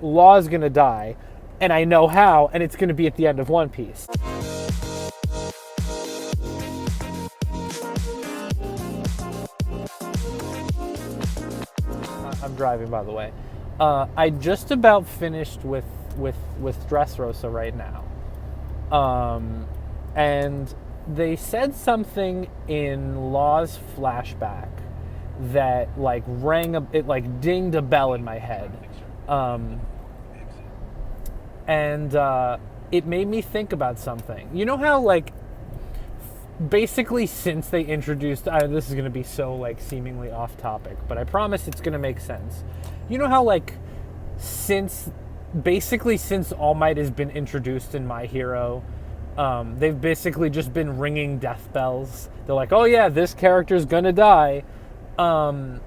Law's gonna die, and I know how, and it's gonna be at the end of One Piece. I'm driving, by the way. I just about finished with Dressrosa right now, and they said something in Law's flashback that like dinged a bell in my head, and it made me think about something. You know how like basically since they introduced, this is going to be so like seemingly off topic, but I promise it's going to make sense. You know how like since All Might has been introduced in My Hero, they've basically just been ringing death bells. They're like, oh yeah, this character's going to die. Well,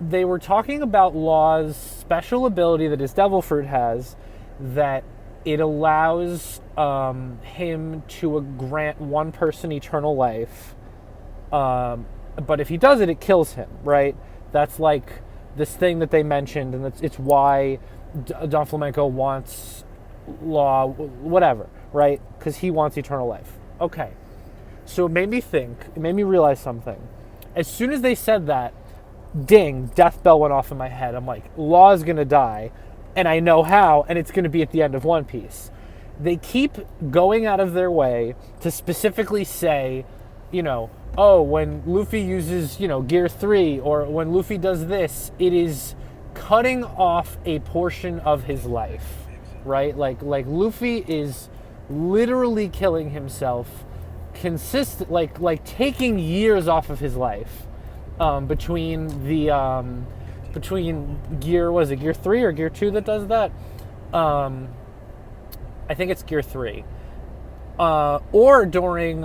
they were talking about Law's special ability that his Devil Fruit has, that it allows him to grant one person eternal life. But if he does it, it kills him, right? That's like this thing that they mentioned, and it's why Don Flamenco wants Law, whatever, right? Because he wants eternal life. Okay. So it made me realize something. As soon as they said that, ding, death bell went off in my head. I'm like, Law's gonna die, and I know how, and it's gonna be at the end of One Piece. They keep going out of their way to specifically say, you know, oh, when Luffy uses, Gear 3, or when Luffy does this, it is cutting off a portion of his life, right? Like Luffy is literally killing himself, like taking years off of his life, between Gear 3 or Gear 2 that does that? I think it's Gear 3. Or during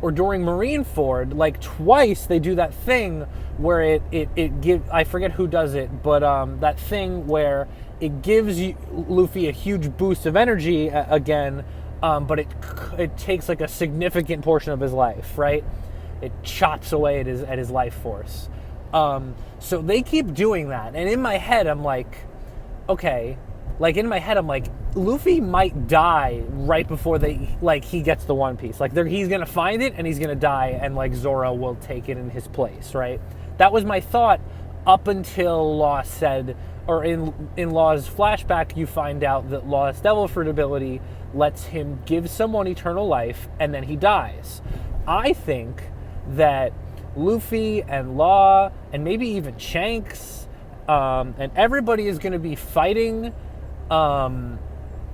Marineford, like twice they do that thing where it gives, I forget who does it, but that thing where it gives Luffy a huge boost of energy again, but it takes like a significant portion of his life, right? It chops away at his life force. So they keep doing that, and in my head I'm like, okay, Luffy might die right before he gets the One Piece. Like he's gonna find it and he's gonna die, and like Zoro will take it in his place, right? That was my thought up until Law said, or in Law's flashback, you find out that Law's Devil Fruit ability lets him give someone eternal life, and then he dies. I think that Luffy and Law, and maybe even Shanks, and everybody is going to be fighting. I'm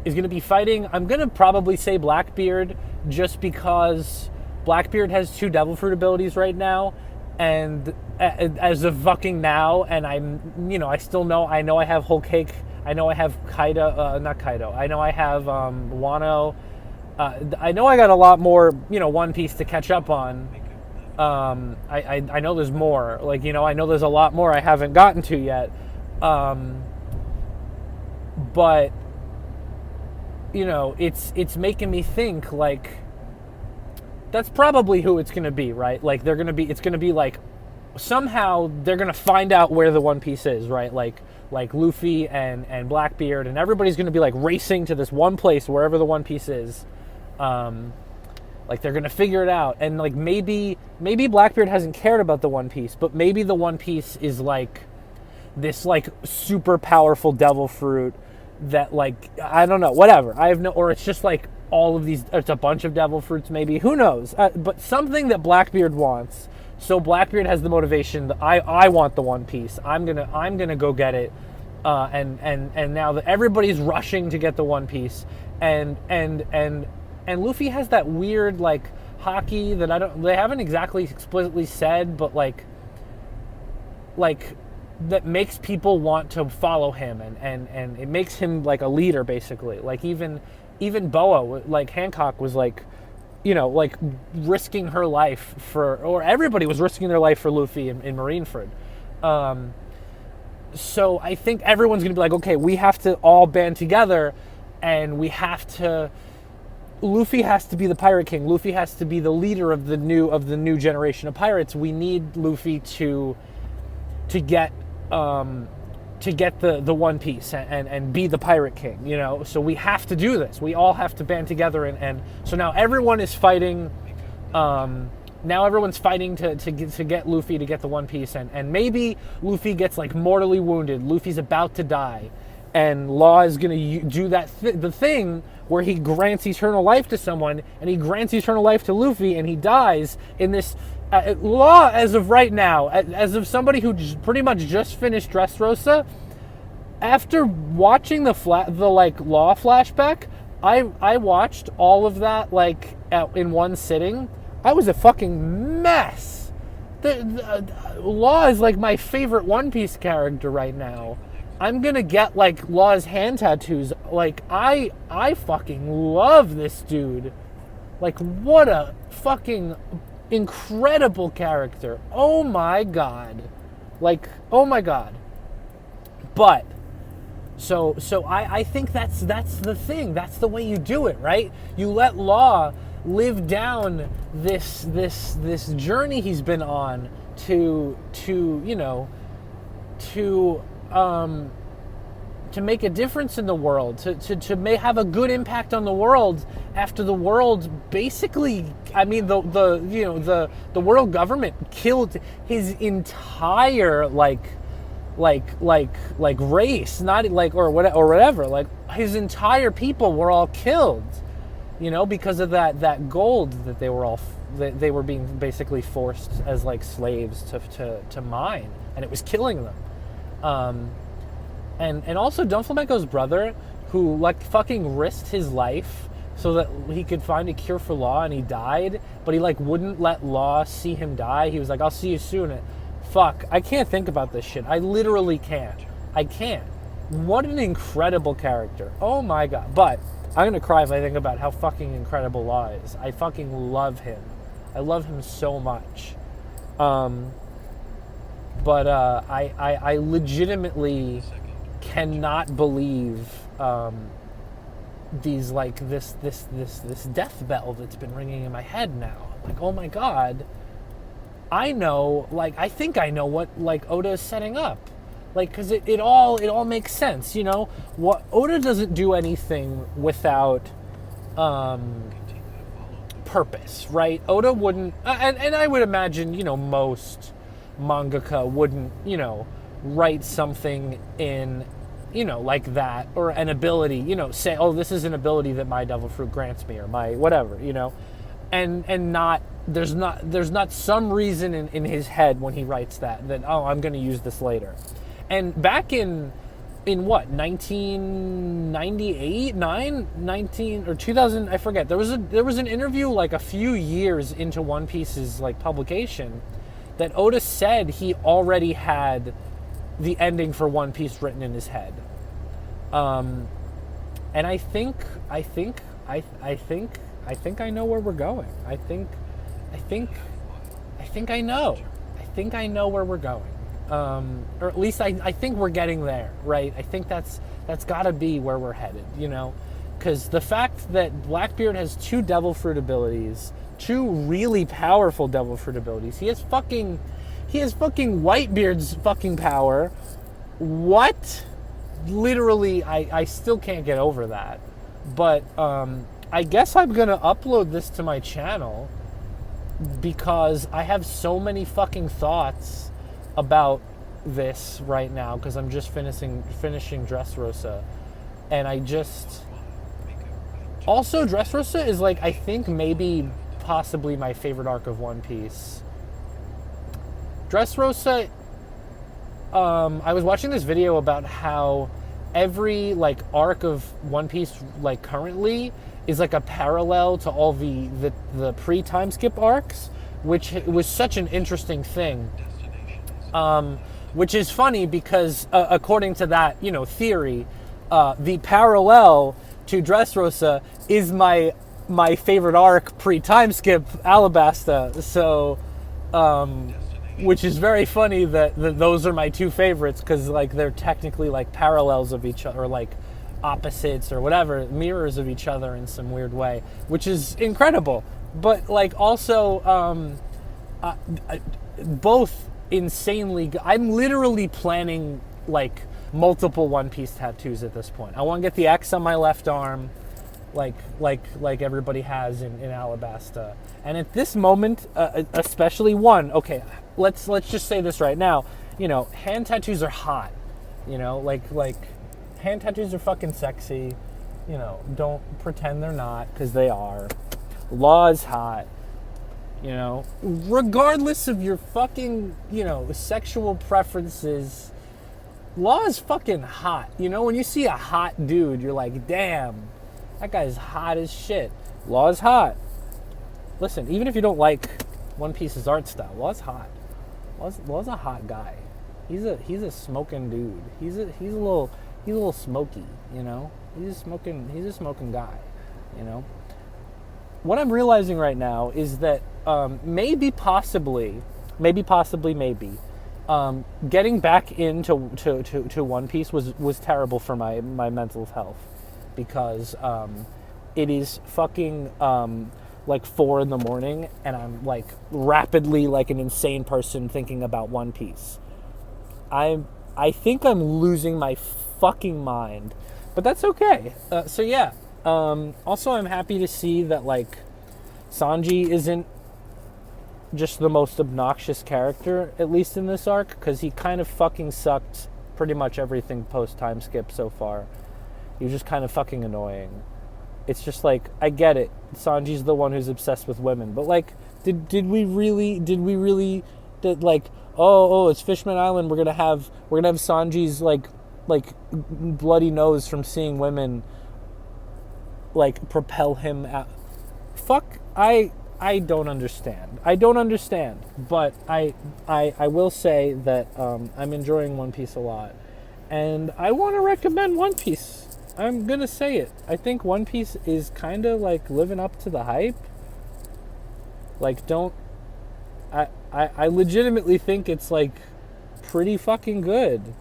going to probably say Blackbeard, just because Blackbeard has 2 Devil Fruit abilities right now, and as of fucking now, and I know I have Whole Cake, I know I have not Kaido, I know I have Wano, I know I got a lot more, One Piece to catch up on. I know there's more, I know there's a lot more I haven't gotten to yet, but it's making me think, like, that's probably who it's going to be, right? Like, it's going to be like, somehow they're going to find out where the One Piece is, right? Like Luffy and Blackbeard, and everybody's going to be like racing to this one place, wherever the One Piece is. Like, they're going to figure it out. And like, maybe Blackbeard hasn't cared about the One Piece, but maybe the One Piece is like this like super powerful Devil Fruit that, like, I don't know, whatever. Or it's just like all of these, it's a bunch of Devil Fruits maybe, who knows, but something that Blackbeard wants. So Blackbeard has the motivation that I want the One Piece. I'm gonna go get it, and now that everybody's rushing to get the One Piece, and Luffy has that weird like haki that they haven't exactly explicitly said, but like that makes people want to follow him, and it makes him like a leader, basically. Like even Boa, like Hancock, was like, like risking her life or everybody was risking their life for Luffy in Marineford. So I think everyone's gonna be like, okay, we have to all band together, and Luffy has to be the Pirate King. Luffy has to be the leader of the new generation of pirates. We need Luffy to to get the One Piece and be the Pirate King, you know? So we have to do this. We all have to band together, and so now everyone is fighting. Now everyone's fighting to get Luffy to get the One Piece, and maybe Luffy gets like mortally wounded. Luffy's about to die, and Law is gonna do the thing where he grants eternal life to someone, and he grants eternal life to Luffy, and he dies in this. Law, as of right now, as of somebody who pretty much just finished Dressrosa, after watching the Law flashback, I watched all of that like in one sitting. I was a fucking mess. Law is like my favorite One Piece character right now. I'm gonna get like Law's hand tattoos. Like I fucking love this dude. Like what a fucking incredible character. Oh my god. Like, oh my god. But so I think that's the thing. That's the way you do it, right? You let Law live down this journey he's been on to make a difference in the world, to have a good impact on the world after the world basically, I mean, the world government killed his entire race, not like or whatever, like his entire people were all killed, you know, because of that gold that they were being basically forced as like slaves to mine, and it was killing them. And also Don Flamenco's brother, who like fucking risked his life so that he could find a cure for Law, and he died, but he like wouldn't let Law see him die. He was like, I'll see you soon. Fuck, I can't think about this shit. I literally can't. I can't. What an incredible character. Oh my god. But I'm gonna cry if I think about how fucking incredible Law is. I fucking love him. I love him so much. But I legitimately cannot believe these like this death bell that's been ringing in my head now. Like, oh my god, I know, like I think I know what like Oda is setting up, like, because it all makes sense, you know. What Oda doesn't do anything without purpose, right? Oda wouldn't, and I would imagine, you know, most mangaka wouldn't, you know, write something in, you know, like that, or an ability, you know, say, oh, this is an ability that my devil fruit grants me, or my whatever, you know, and not there's not some reason in his head when he writes that oh, I'm going to use this later. And back in what, 1998, 19 or 2000, I forget, there was an interview like a few years into One Piece's like publication that Oda said he already had the ending for One Piece written in his head. And I think I know where we're going. I think I know. I think I know where we're going. Or at least I think we're getting there, right? I think that's gotta be where we're headed, you know? Because the fact that Blackbeard has two devil fruit abilities, two really powerful devil fruit abilities. He has fucking Whitebeard's fucking power. What? Literally, I still can't get over that. But I guess I'm gonna upload this to my channel because I have so many fucking thoughts about this right now, because I'm just finishing Dressrosa, and I just also Dressrosa is like, I think maybe possibly my favorite arc of One Piece. Dressrosa, I was watching this video about how every like arc of One Piece like currently is like a parallel to all the pre-time skip arcs, which was such an interesting thing. Which is funny because according to that, you know, theory, the parallel to Dressrosa is my favorite arc pre-time skip, Alabasta. So, which is very funny that those are my two favorites, because like they're technically like parallels of each other, or like opposites or whatever, mirrors of each other in some weird way, which is incredible. But like also both insanely good. I'm literally planning like multiple One Piece tattoos at this point. I want to get the X on my left arm, like everybody has in Alabasta. And at this moment, especially one. Okay, let's just say this right now. You know, hand tattoos are hot. You know, like hand tattoos are fucking sexy. You know, don't pretend they're not, because they are. Law is hot. You know, regardless of your fucking, you know, sexual preferences, Law is fucking hot. You know, when you see a hot dude, you're like, damn, that guy's hot as shit. Law is hot. Listen, even if you don't like One Piece's art style, Law's hot. Law's a hot guy. He's a smoking dude. He's a little smoky, you know? He's a smoking guy, you know? What I'm realizing right now is that maybe possibly, getting back into One Piece was terrible for my mental health, because it is fucking like 4 a.m. and I'm like rapidly like an insane person thinking about One Piece. I think I'm losing my fucking mind, but that's okay. So yeah. Also, I'm happy to see that like Sanji isn't just the most obnoxious character, at least in this arc, because he kind of fucking sucked pretty much everything post time skip so far. He was just kind of fucking annoying. It's just like, I get it. Sanji's the one who's obsessed with women, but like, did we really like, oh, it's Fishman Island. We're gonna have Sanji's like bloody nose from seeing women like propel him out. Fuck, I don't understand. But I will say that I'm enjoying One Piece a lot, and I want to recommend One Piece. I'm gonna say it. I think One Piece is kind of like living up to the hype. Like, I legitimately think it's like pretty fucking good.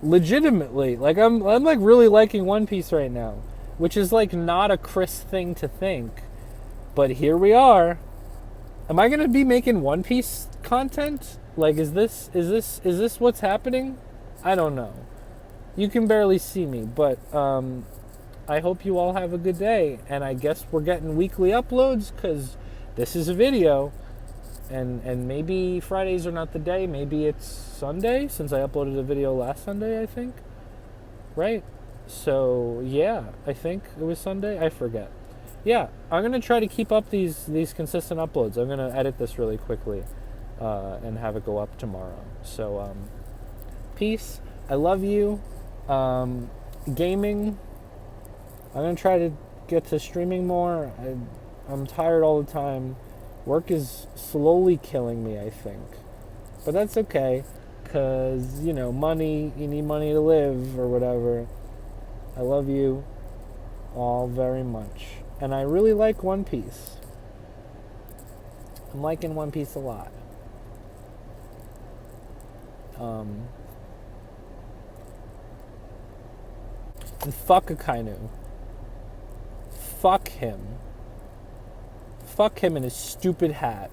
Legitimately, like I'm like really liking One Piece right now, which is like not a Chris thing to think, but here we are. Am I gonna be making One Piece content? Like, is this what's happening? I don't know. You can barely see me, but I hope you all have a good day, and I guess we're getting weekly uploads because this is a video. And maybe Fridays are not the day. Maybe it's Sunday, since I uploaded a video last Sunday, I think. Right? So, yeah, I think it was Sunday. I forget. Yeah, I'm going to try to keep up these consistent uploads. I'm going to edit this really quickly and have it go up tomorrow. So, peace. I love you. Gaming. I'm going to try to get to streaming more. I'm tired all the time. Work is slowly killing me, I think. But that's okay, because, you know, money, you need money to live, or whatever. I love you all very much. And I really like One Piece. I'm liking One Piece a lot. And fuck Akainu. Fuck him. Fuck him and his stupid hat.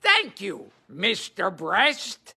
Thank you, Mr. Breast.